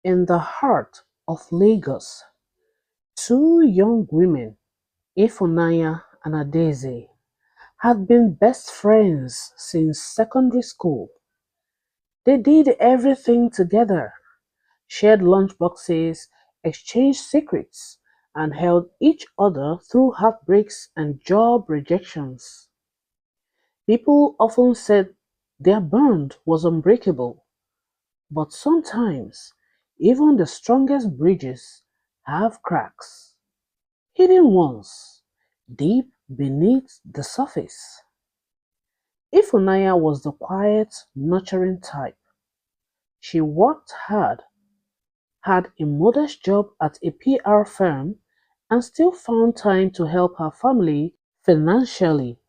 In the heart of Lagos, two young women, Ifunanya and Adaeze, had been best friends since secondary school. They did everything together, shared lunchboxes, exchanged secrets, and held each other through heartbreaks and job rejections. People often said their bond was unbreakable, but sometimes even the strongest bridges have cracks, hidden ones, deep beneath the surface. Ifunanya was the quiet, nurturing type. She worked hard, had a modest job at a PR firm, and still found time to help her family financially.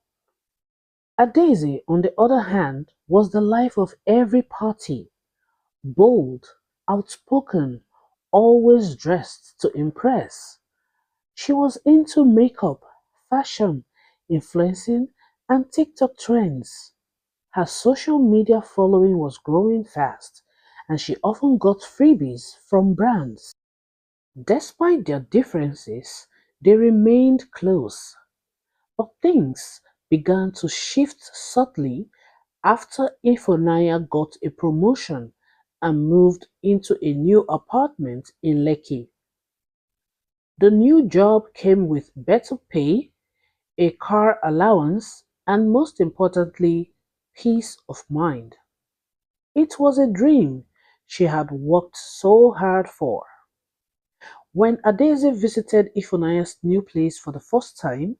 Adaeze, on the other hand, was the life of every party, bold, outspoken, always dressed to impress. She was into makeup, fashion, influencing, and TikTok trends. Her social media following was growing fast, and she often got freebies from brands. Despite their differences, they remained close. But things began to shift subtly after Ifunanya got a promotion and moved into a new apartment in Lekki. The new job came with better pay, a car allowance, and most importantly, peace of mind. It was a dream she had worked so hard for. When Adaeze visited Ifunanya's new place for the first time,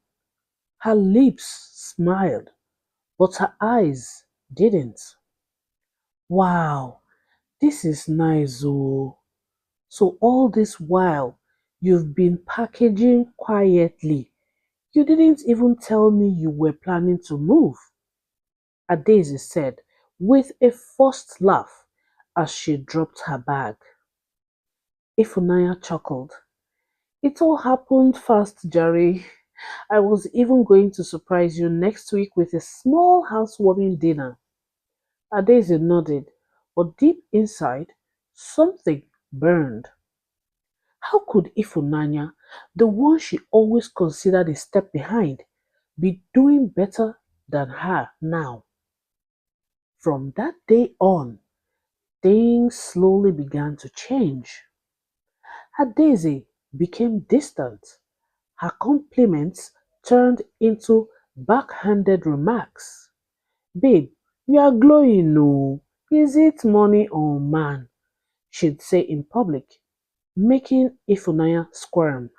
her lips smiled, but her eyes didn't. Wow, this is nice, oh. So all this while, you've been packaging quietly. You didn't even tell me you were planning to move, Adaeze said, with a forced laugh as she dropped her bag. Ifunanya chuckled. It all happened fast, Jerry. I was even going to surprise you next week with a small housewarming dinner. Adaeze nodded, but deep inside, something burned. How could Ifunanya, the one she always considered a step behind, be doing better than her now? From that day on, things slowly began to change. Adaeze became distant. Her compliments turned into backhanded remarks. Babe, you are glowing, no. Is it money or man? She'd say in public, making Ifunanya squirm.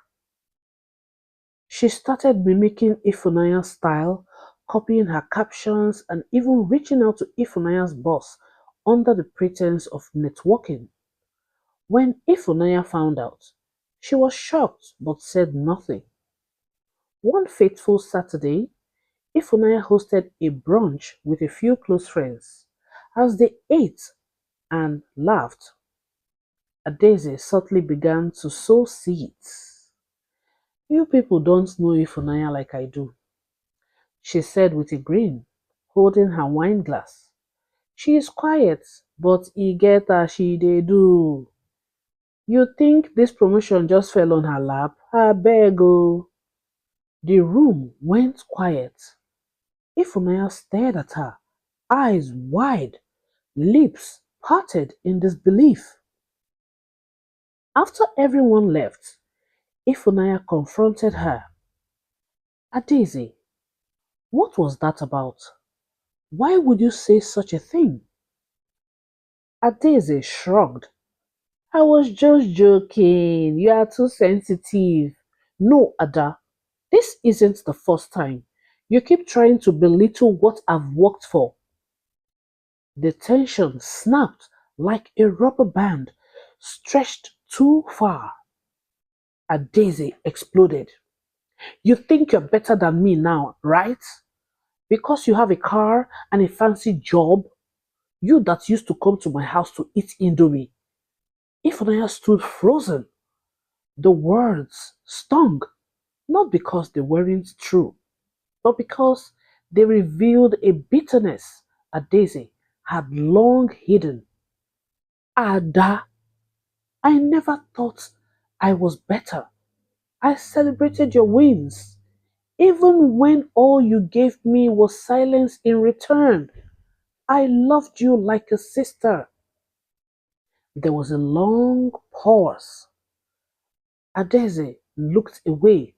She started mimicking Ifunanya's style, copying her captions, and even reaching out to Ifunanya's boss under the pretense of networking. When Ifunanya found out, she was shocked but said nothing. One fateful Saturday, Ifunanya hosted a brunch with a few close friends. As they ate and laughed, Adaeze subtly began to sow seeds. You people don't know Ifunanya like I do, she said with a grin, holding her wine glass. She is quiet, but e get as she dey do. You think this promotion just fell on her lap? Abeg o. The room went quiet. Ifunanya stared at her, eyes wide, lips parted in disbelief. After everyone left, Ifunanya confronted her. Adaeze, what was that about? Why would you say such a thing? Adaeze shrugged. I was just joking. You are too sensitive. No, Ada, this isn't the first time. You keep trying to belittle what I've worked for. The tension snapped like a rubber band stretched too far. Adaeze exploded. You think you're better than me now, right? Because you have a car and a fancy job? You that used to come to my house to eat indomie. Ifunanya stood frozen. The words stung, not because they weren't true, but because they revealed a bitterness Adaeze had long hidden. Ada, I never thought I was better. I celebrated your wins, even when all you gave me was silence in return. I loved you like a sister. There was a long pause. Adeze looked away,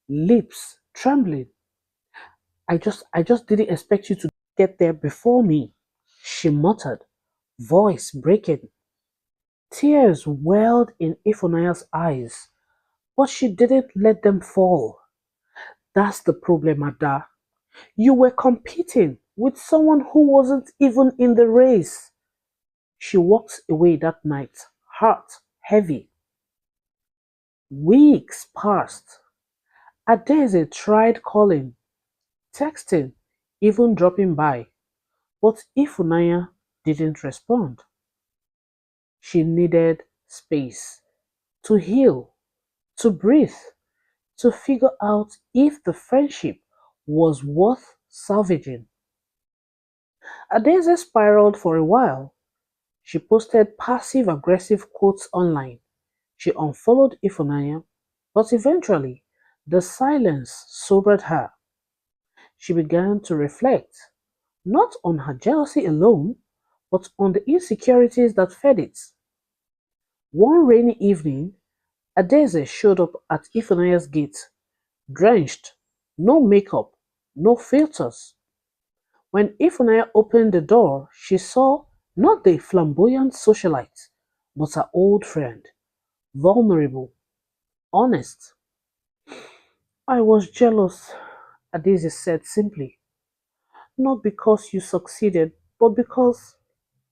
lips trembling. I just didn't expect you to get there before me, she muttered, voice breaking. Tears welled in Ifunaya's eyes, but she didn't let them fall. That's the problem, Ada. You were competing with someone who wasn't even in the race. She walked away that night, heart heavy. Weeks passed. Adeze tried calling, texting, even dropping by, but Ifunanya didn't respond. She needed space to heal, to breathe, to figure out if the friendship was worth salvaging. Adeze spiraled for a while. She posted passive aggressive quotes online. She unfollowed Ifunanya, but eventually the silence sobered her. She began to reflect, not on her jealousy alone, but on the insecurities that fed it. One rainy evening, Adeze showed up at Ifunaya's gate, drenched, no makeup, no filters. When Ifunanya opened the door, she saw not the flamboyant socialite, but her old friend, vulnerable, honest. I was jealous, Adeze said simply, not because you succeeded, but because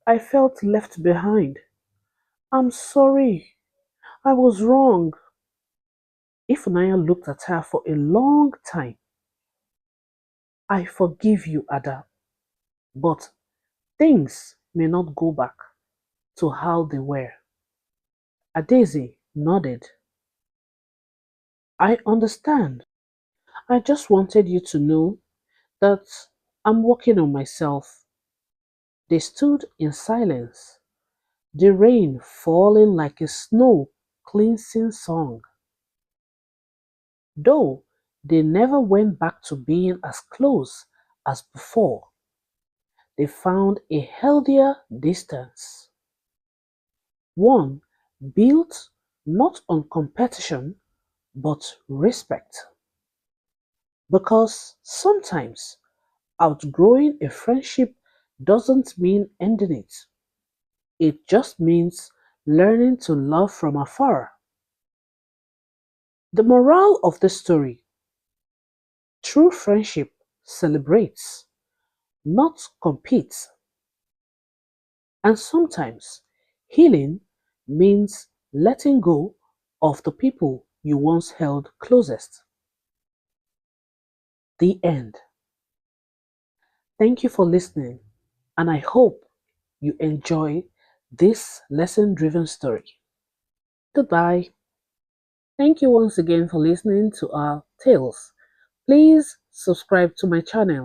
I felt left behind. I'm sorry, I was wrong. Ifunanya looked at her for a long time. I forgive you, Ada, but things may not go back to how they were. Adeze nodded. I understand. I just wanted you to know that I'm working on myself. They stood in silence, the rain falling like a snow cleansing song. Though they never went back to being as close as before, they found a healthier distance. One built not on competition but respect. Because sometimes outgrowing a friendship doesn't mean ending it, it just means learning to love from afar. The moral of the story: true friendship celebrates, not competes, and sometimes healing means letting go of the people you once held closest. The end. Thank you for listening, and I hope you enjoy this lesson driven story. Goodbye. Thank you once again for listening to our tales. Please subscribe to my channel.